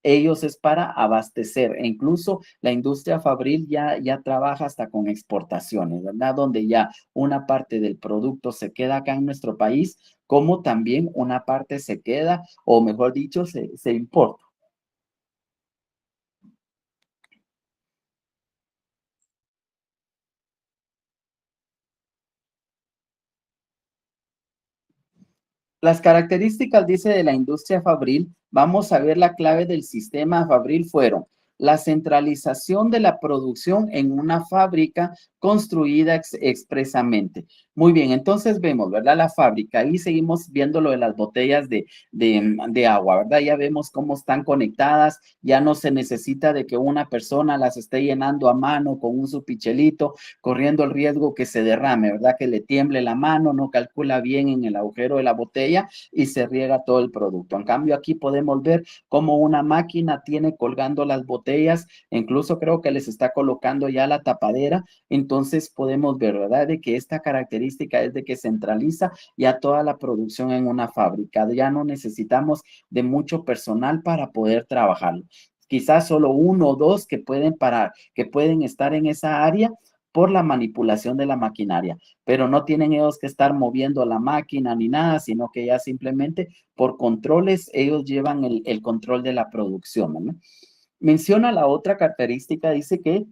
ellos es para abastecer. E incluso la industria fabril ya trabaja hasta con exportaciones, ¿verdad? Donde ya una parte del producto se queda acá en nuestro país, como también una parte se queda, o mejor dicho, se importa. Las características, dice, de la industria fabril, vamos a ver la clave del sistema fabril fueron la centralización de la producción en una fábrica construida expresamente. Muy bien, entonces vemos, ¿verdad? La fábrica, ahí seguimos viendo lo de las botellas de agua, ¿verdad? Ya vemos cómo están conectadas, ya no se necesita de que una persona las esté llenando a mano con un supichelito, corriendo el riesgo que se derrame, ¿verdad? Que le tiemble la mano, no calcula bien en el agujero de la botella y se riega todo el producto. En cambio, aquí podemos ver cómo una máquina tiene colgando las botellas, incluso creo que les está colocando ya la tapadera, entonces podemos ver, ¿verdad? De que esta característica es de que centraliza ya toda la producción en una fábrica, ya no necesitamos de mucho personal para poder trabajarlo. Quizás solo uno o dos que pueden estar en esa área por la manipulación de la maquinaria, pero no tienen ellos que estar moviendo la máquina ni nada, sino que ya simplemente por controles ellos llevan el control de la producción, ¿no? Menciona la otra característica, dice que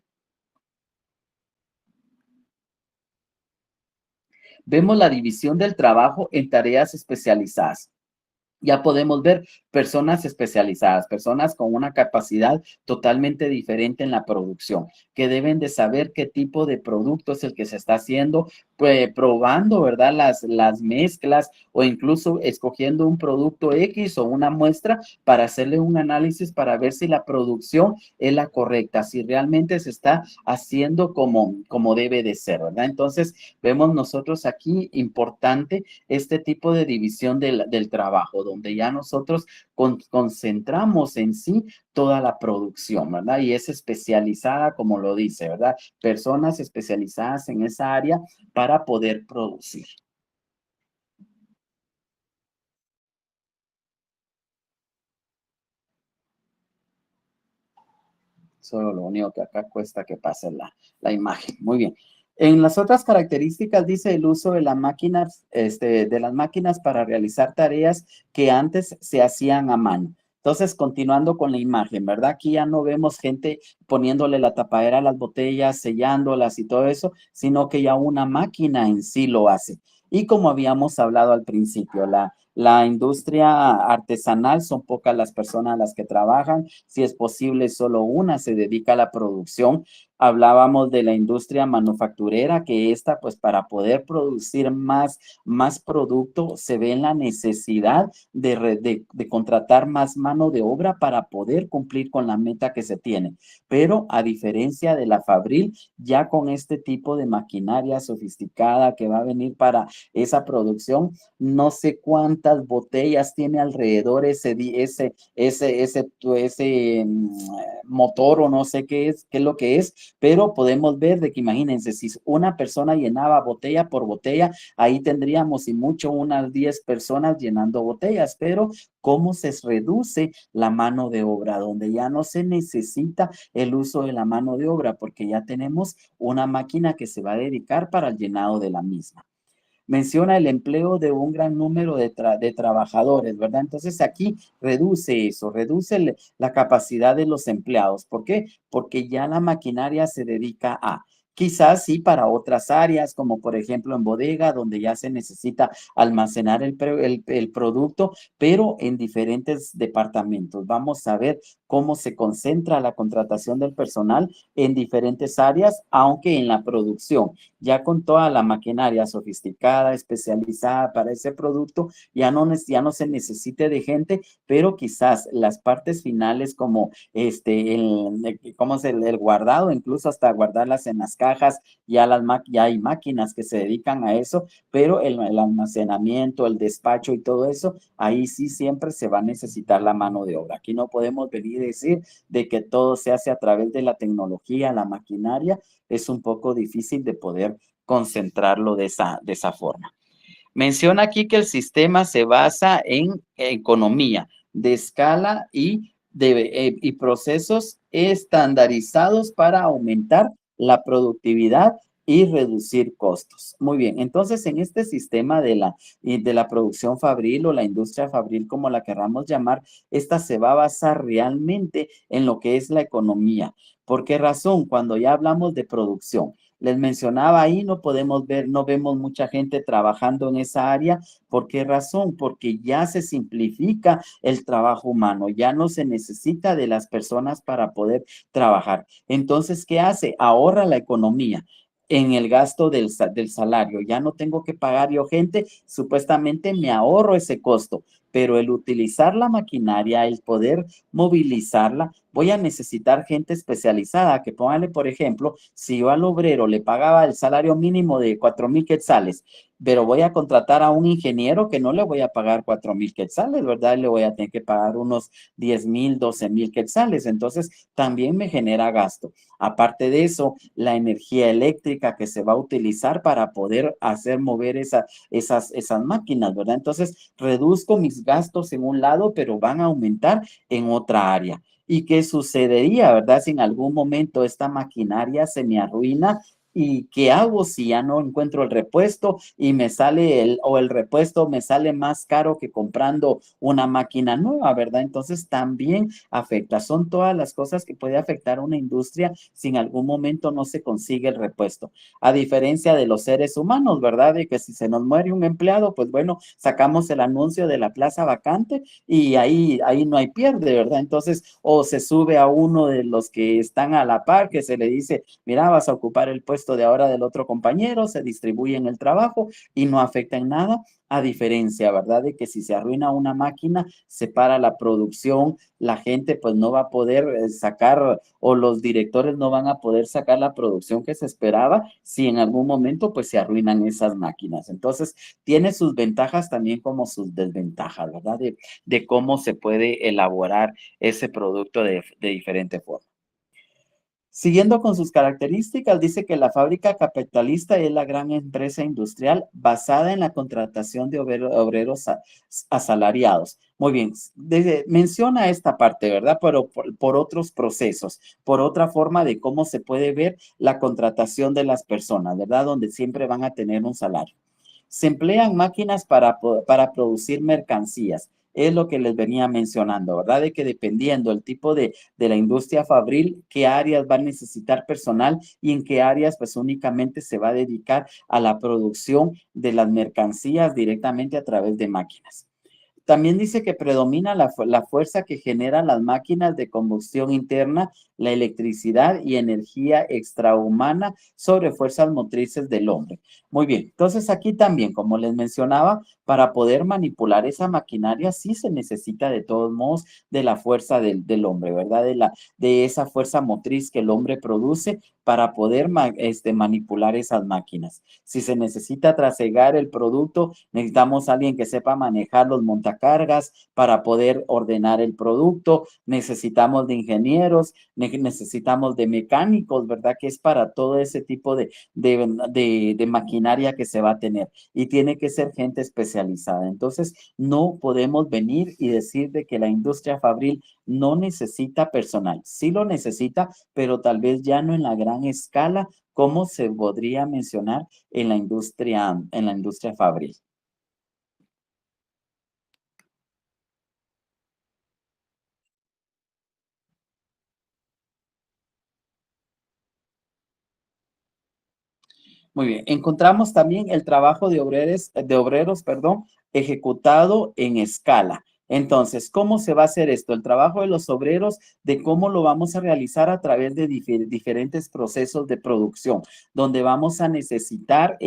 vemos la división del trabajo en tareas especializadas. Ya podemos ver personas especializadas, personas con una capacidad totalmente diferente en la producción, que deben de saber qué tipo de producto es el que se está haciendo, pues, probando, ¿verdad? Las mezclas o incluso escogiendo un producto X o una muestra para hacerle un análisis para ver si la producción es la correcta, si realmente se está haciendo como debe de ser, ¿verdad? Entonces, vemos nosotros aquí importante este tipo de división del trabajo, donde ya nosotros concentramos en sí toda la producción, ¿verdad? Y es especializada, como lo dice, ¿verdad? Personas especializadas en esa área para poder producir. Solo lo único que acá cuesta que pase la imagen. Muy bien. En las otras características dice el uso de las máquinas, de las máquinas para realizar tareas que antes se hacían a mano. Entonces, continuando con la imagen, ¿verdad? Aquí ya no vemos gente poniéndole la tapadera a las botellas, sellándolas y todo eso, sino que ya una máquina en sí lo hace. Y como habíamos hablado al principio, la industria artesanal son pocas las personas las que trabajan. Si es posible, solo una se dedica a la producción. Hablábamos de la industria manufacturera, que esta, pues para poder producir más producto, se ve en la necesidad de contratar más mano de obra para poder cumplir con la meta que se tiene. Pero a diferencia de la Fabril, ya con este tipo de maquinaria sofisticada que va a venir para esa producción, no sé cuántas botellas tiene alrededor ese motor o no sé qué es lo que es, pero podemos ver de que imagínense, si una persona llenaba botella por botella, ahí tendríamos y mucho unas 10 personas llenando botellas, pero cómo se reduce la mano de obra, donde ya no se necesita el uso de la mano de obra, porque ya tenemos una máquina que se va a dedicar para el llenado de la misma. Menciona el empleo de un gran número de trabajadores, ¿verdad? Entonces aquí reduce eso, reduce la capacidad de los empleados. ¿Por qué? Porque ya la maquinaria se dedica a, quizás sí para otras áreas, como por ejemplo en bodega, donde ya se necesita almacenar el producto, pero en diferentes departamentos. Vamos a ver cómo se concentra la contratación del personal en diferentes áreas, aunque en la producción ya con toda la maquinaria sofisticada, especializada para ese producto, ya no se necesite de gente, pero quizás las partes finales como ¿cómo es el guardado? Incluso hasta guardarlas en las cajas, ya hay máquinas que se dedican a eso, pero el almacenamiento, el despacho y todo eso, ahí sí siempre se va a necesitar la mano de obra. Aquí no podemos venir y decir de que todo se hace a través de la tecnología, la maquinaria, es un poco difícil de poder concentrarlo de esa forma. Menciona aquí que el sistema se basa en economía de escala y procesos estandarizados para aumentar la productividad y reducir costos. Muy bien, entonces en este sistema de la producción fabril o la industria fabril, como la queramos llamar, esta se va a basar realmente en lo que es la economía. ¿Por qué razón? Cuando ya hablamos de producción, les mencionaba ahí, no podemos ver, no vemos mucha gente trabajando en esa área. ¿Por qué razón? Porque ya se simplifica el trabajo humano, ya no se necesita de las personas para poder trabajar. Entonces, ¿qué hace? Ahorra la economía en el gasto del salario. Ya no tengo que pagar yo gente, supuestamente me ahorro ese costo, pero el utilizar la maquinaria, el poder movilizarla, voy a necesitar gente especializada que póngale, por ejemplo, si yo al obrero le pagaba el salario mínimo de 4,000 quetzales, pero voy a contratar a un ingeniero que no le voy a pagar 4,000 quetzales, ¿verdad? Le voy a tener que pagar unos 10,000, 12,000 quetzales. Entonces, también me genera gasto. Aparte de eso, la energía eléctrica que se va a utilizar para poder hacer mover esas máquinas, ¿verdad? Entonces, reduzco mis gastos en un lado, pero van a aumentar en otra área. ¿Y qué sucedería, verdad? Si en algún momento esta maquinaria se me arruina, ¿y qué hago si ya no encuentro el repuesto y me sale el repuesto me sale más caro que comprando una máquina nueva, ¿verdad? Entonces también afecta. Son todas las cosas que puede afectar a una industria si en algún momento no se consigue el repuesto. A diferencia de los seres humanos, ¿verdad? De que si se nos muere un empleado, pues bueno, sacamos el anuncio de la plaza vacante y ahí no hay pierde, ¿verdad? Entonces, o se sube a uno de los que están a la par, que se le dice, mira, vas a ocupar el puesto puesto de ahora del otro compañero, se distribuye en el trabajo y no afecta en nada, a diferencia, ¿verdad? De que si se arruina una máquina, se para la producción, la gente pues no va a poder sacar o los directores no van a poder sacar la producción que se esperaba si en algún momento pues se arruinan esas máquinas. Entonces, tiene sus ventajas también como sus desventajas, ¿verdad? De cómo se puede elaborar ese producto de diferente forma. Siguiendo con sus características, dice que la fábrica capitalista es la gran empresa industrial basada en la contratación de obreros asalariados. Muy bien, menciona esta parte, ¿verdad? Pero por otros procesos, por otra forma de cómo se puede ver la contratación de las personas, ¿verdad? Donde siempre van a tener un salario. Se emplean máquinas para producir mercancías. Es lo que les venía mencionando, ¿verdad? De que dependiendo el tipo de la industria fabril, qué áreas va a necesitar personal y en qué áreas pues únicamente se va a dedicar a la producción de las mercancías directamente a través de máquinas. También dice que predomina la fuerza que generan las máquinas de combustión interna, la electricidad y energía extrahumana sobre fuerzas motrices del hombre. Muy bien, entonces aquí también, como les mencionaba, para poder manipular esa maquinaria sí se necesita de todos modos de la fuerza del hombre, ¿verdad? De esa fuerza motriz que el hombre produce para poder manipular esas máquinas. Si se necesita trasegar el producto, necesitamos a alguien que sepa manejar los montacargas para poder ordenar el producto. Necesitamos de ingenieros, necesitamos de mecánicos, ¿verdad? Que es para todo ese tipo de maquinaria que se va a tener. Y tiene que ser gente especializada. Entonces, no podemos venir y decir de que la industria fabril no necesita personal. Sí lo necesita, pero tal vez ya no en la gran escala como se podría mencionar en la industria fabril. Muy bien, encontramos también el trabajo de obreros, perdón, ejecutado en escala. Entonces, ¿cómo se va a hacer esto? El trabajo de los obreros, de cómo lo vamos a realizar a través de diferentes procesos de producción, donde vamos a necesitar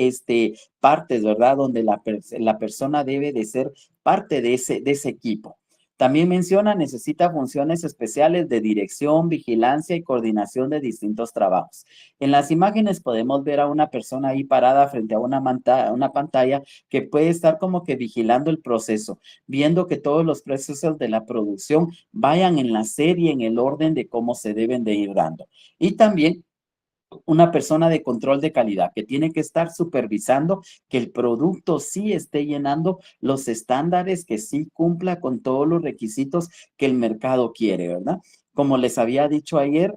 partes, ¿verdad? Donde la persona debe de ser parte de ese equipo. También menciona, necesita funciones especiales de dirección, vigilancia y coordinación de distintos trabajos. En las imágenes podemos ver a una persona ahí parada frente a una pantalla que puede estar como que vigilando el proceso, viendo que todos los procesos de la producción vayan en la serie, en el orden de cómo se deben de ir dando. Y también una persona de control de calidad que tiene que estar supervisando que el producto sí esté llenando los estándares, que sí cumpla con todos los requisitos que el mercado quiere, ¿verdad? Como les había dicho ayer,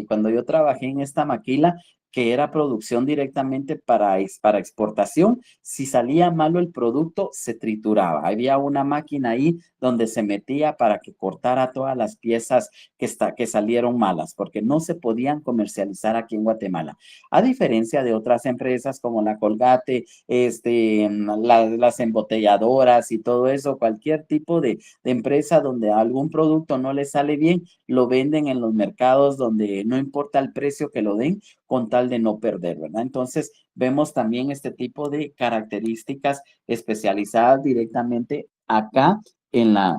cuando yo trabajé en esta maquila, que era producción directamente para exportación, si salía malo el producto, se trituraba. Había una máquina ahí donde se metía para que cortara todas las piezas que salieron malas, porque no se podían comercializar aquí en Guatemala. A diferencia de otras empresas como la Colgate, las embotelladoras y todo eso, cualquier tipo de empresa donde algún producto no le sale bien, lo venden en los mercados donde no importa el precio que lo den, con tal de no perder, ¿verdad? Entonces, vemos también este tipo de características especializadas directamente acá en la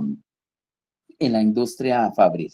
industria fabril.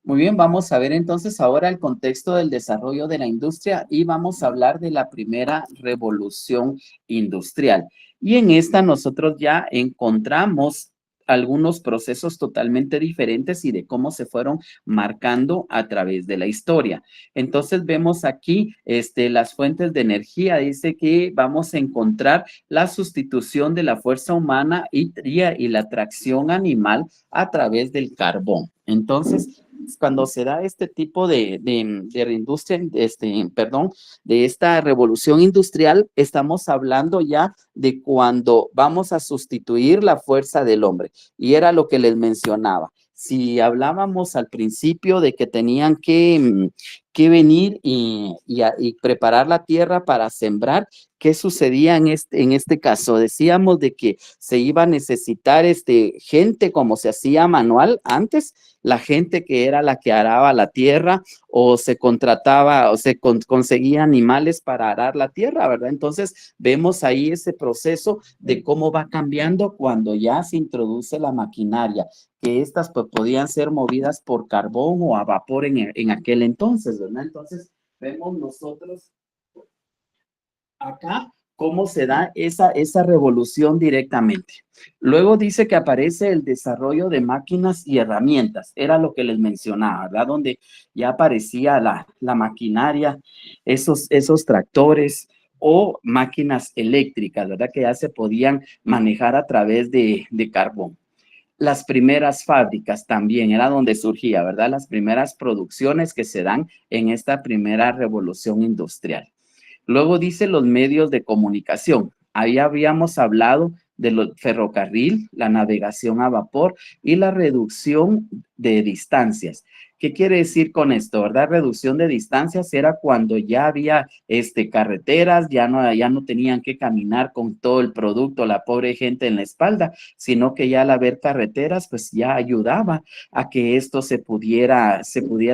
Muy bien, vamos a ver entonces ahora el contexto del desarrollo de la industria y vamos a hablar de la primera revolución industrial. Y en esta nosotros ya encontramos algunos procesos totalmente diferentes y de cómo se fueron marcando a través de la historia. Entonces vemos aquí las fuentes de energía. Dice que vamos a encontrar la sustitución de la fuerza humana y la tracción animal a través del carbón. Entonces, cuando se da este tipo de industria, perdón, de esta revolución industrial, estamos hablando ya de cuando vamos a sustituir la fuerza del hombre. Y era lo que les mencionaba. Si hablábamos al principio de que tenían que venir y preparar la tierra para sembrar. ¿Qué sucedía en este caso? Decíamos de que se iba a necesitar gente como se hacía manual antes, la gente que era la que araba la tierra o se contrataba o se conseguía animales para arar la tierra, ¿verdad? Entonces vemos ahí ese proceso de cómo va cambiando cuando ya se introduce la maquinaria, que estas pues, podían ser movidas por carbón o a vapor en aquel entonces, ¿verdad? Entonces vemos nosotros acá cómo se da esa revolución directamente. Luego dice que aparece el desarrollo de máquinas y herramientas, era lo que les mencionaba, ¿verdad? Donde ya aparecía la maquinaria, esos tractores o máquinas eléctricas, ¿verdad? Que ya se podían manejar a través de carbón. Las primeras fábricas también era donde surgía, ¿verdad? Las primeras producciones que se dan en esta primera revolución industrial. Luego dice los medios de comunicación. Ahí habíamos hablado de los ferrocarril, la navegación a vapor y la reducción de distancias. ¿Qué quiere decir con esto, verdad? Reducción de distancias era cuando ya había carreteras, ya no tenían que caminar con todo el producto, la pobre gente en la espalda, sino que ya al haber carreteras, pues ya ayudaba a que esto se pudiera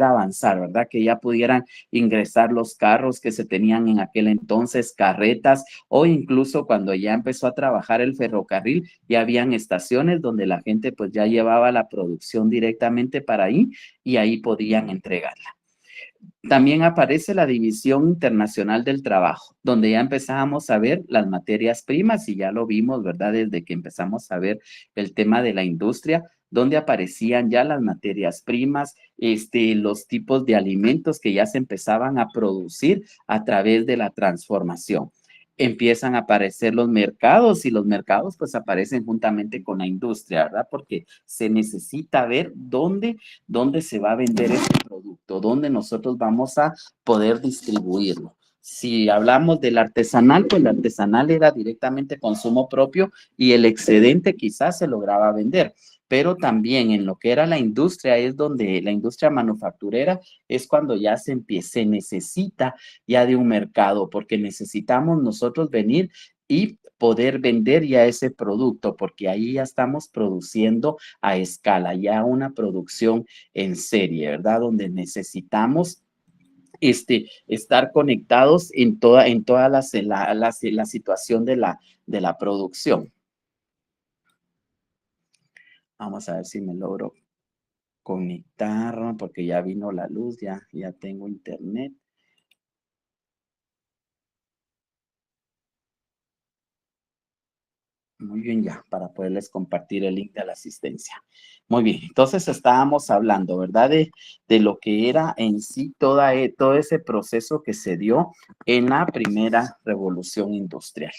avanzar, ¿verdad? Que ya pudieran ingresar los carros que se tenían en aquel entonces, carretas, o incluso cuando ya empezó a trabajar el ferrocarril, ya habían estaciones donde la gente pues ya llevaba la producción directamente para ahí y ahí podían entregarla. También aparece la División Internacional del Trabajo, donde ya empezábamos a ver las materias primas y ya lo vimos, ¿verdad? Desde que empezamos a ver el tema de la industria, donde aparecían ya las materias primas, los tipos de alimentos que ya se empezaban a producir a través de la transformación. Empiezan a aparecer los mercados y los mercados pues aparecen juntamente con la industria, ¿verdad? Porque se necesita ver dónde se va a vender este producto, dónde nosotros vamos a poder distribuirlo. Si hablamos del artesanal, pues el artesanal era directamente consumo propio y el excedente quizás se lograba vender, pero también en lo que era la industria es donde la industria manufacturera es cuando ya se necesita ya de un mercado, porque necesitamos nosotros venir y poder vender ya ese producto, porque ahí ya estamos produciendo a escala, ya una producción en serie, ¿verdad? Donde necesitamos estar conectados en toda la situación de la producción. Vamos a ver si me logro conectar, porque ya vino la luz, ya tengo internet. Muy bien, ya, para poderles compartir el link de la asistencia. Muy bien, entonces estábamos hablando, ¿verdad? De lo que era en sí todo ese proceso que se dio en la primera revolución industrial.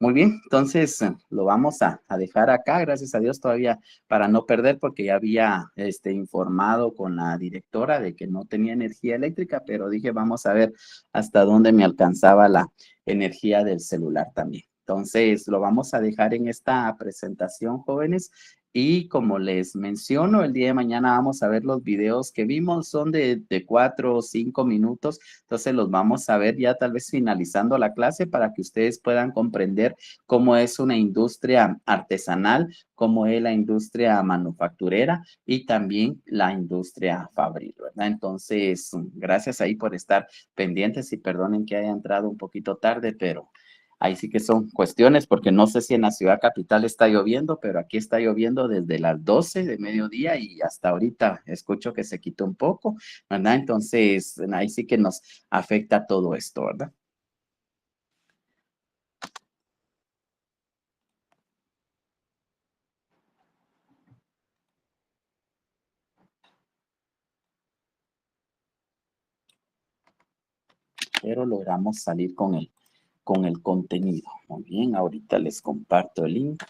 Muy bien, entonces lo vamos a dejar acá, gracias a Dios todavía para no perder, porque ya había informado con la directora de que no tenía energía eléctrica, pero dije, vamos a ver hasta dónde me alcanzaba la energía del celular también. Entonces lo vamos a dejar en esta presentación, jóvenes. Y como les menciono, el día de mañana vamos a ver los videos que vimos, son de 4 o 5 minutos, entonces los vamos a ver ya tal vez finalizando la clase para que ustedes puedan comprender cómo es una industria artesanal, cómo es la industria manufacturera y también la industria fabril, ¿verdad? Entonces, gracias ahí por estar pendientes y perdonen que haya entrado un poquito tarde, pero ahí sí que son cuestiones, porque no sé si en la ciudad capital está lloviendo, pero aquí está lloviendo desde las 12 de mediodía y hasta ahorita escucho que se quitó un poco, ¿verdad? Entonces, ahí sí que nos afecta todo esto, ¿verdad? Pero logramos salir con el contenido. Muy bien, ahorita les comparto el link.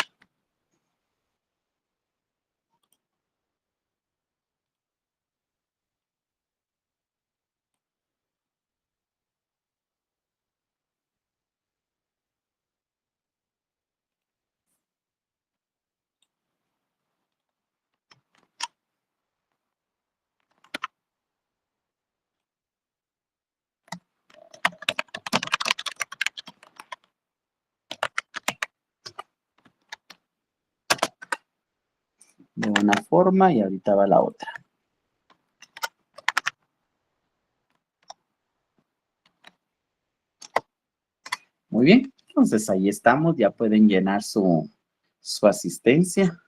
de una forma y ahorita va la otra. Muy bien, entonces ahí estamos, ya pueden llenar su asistencia.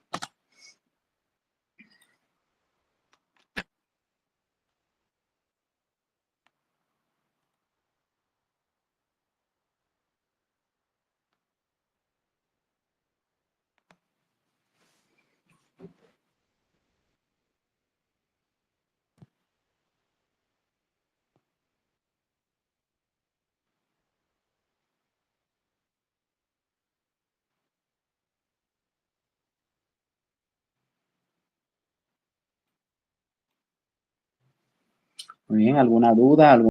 Muy bien, ¿alguna duda?